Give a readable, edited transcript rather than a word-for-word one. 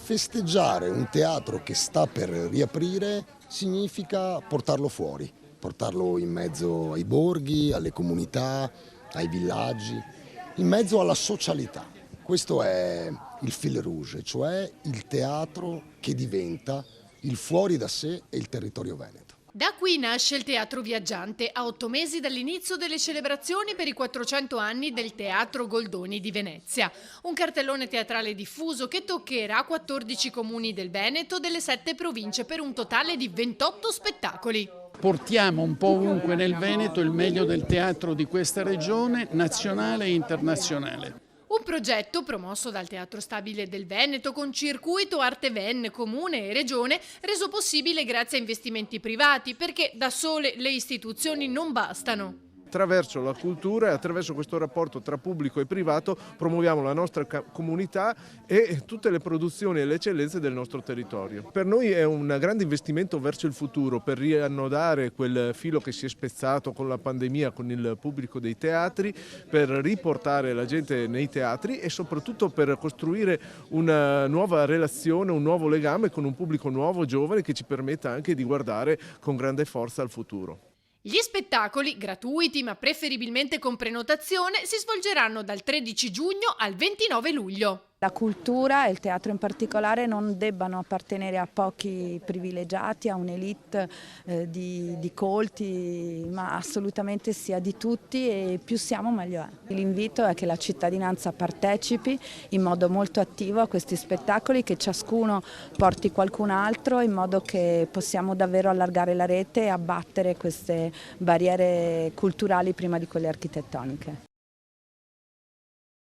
Festeggiare un teatro che sta per riaprire significa portarlo fuori, portarlo in mezzo ai borghi, alle comunità, ai villaggi, in mezzo alla socialità. Questo è il fil rouge, cioè il teatro che diventa il fuori da sé e il territorio veneto. Da qui nasce il Teatro Viaggiante, a 8 mesi dall'inizio delle celebrazioni per i 400 anni del Teatro Goldoni di Venezia. Un cartellone teatrale diffuso che toccherà 14 comuni del Veneto delle 7 province per un totale di 28 spettacoli. Portiamo un po' ovunque nel Veneto il meglio del teatro di questa regione, nazionale e internazionale. Un progetto promosso dal Teatro Stabile del Veneto con circuito Arte Ven, Comune e Regione, reso possibile grazie a investimenti privati, perché da sole le istituzioni non bastano. Attraverso la cultura e attraverso questo rapporto tra pubblico e privato promuoviamo la nostra comunità e tutte le produzioni e le eccellenze del nostro territorio. Per noi è un grande investimento verso il futuro per riannodare quel filo che si è spezzato con la pandemia con il pubblico dei teatri, per riportare la gente nei teatri e soprattutto per costruire una nuova relazione, un nuovo legame con un pubblico nuovo, giovane, che ci permetta anche di guardare con grande forza al futuro. Gli spettacoli, gratuiti ma preferibilmente con prenotazione, si svolgeranno dal 13 giugno al 29 luglio. La cultura e il teatro in particolare non debbano appartenere a pochi privilegiati, a un'elite di colti, ma assolutamente sia di tutti, e più siamo meglio è. L'invito è che la cittadinanza partecipi in modo molto attivo a questi spettacoli, che ciascuno porti qualcun altro, in modo che possiamo davvero allargare la rete e abbattere queste barriere culturali prima di quelle architettoniche.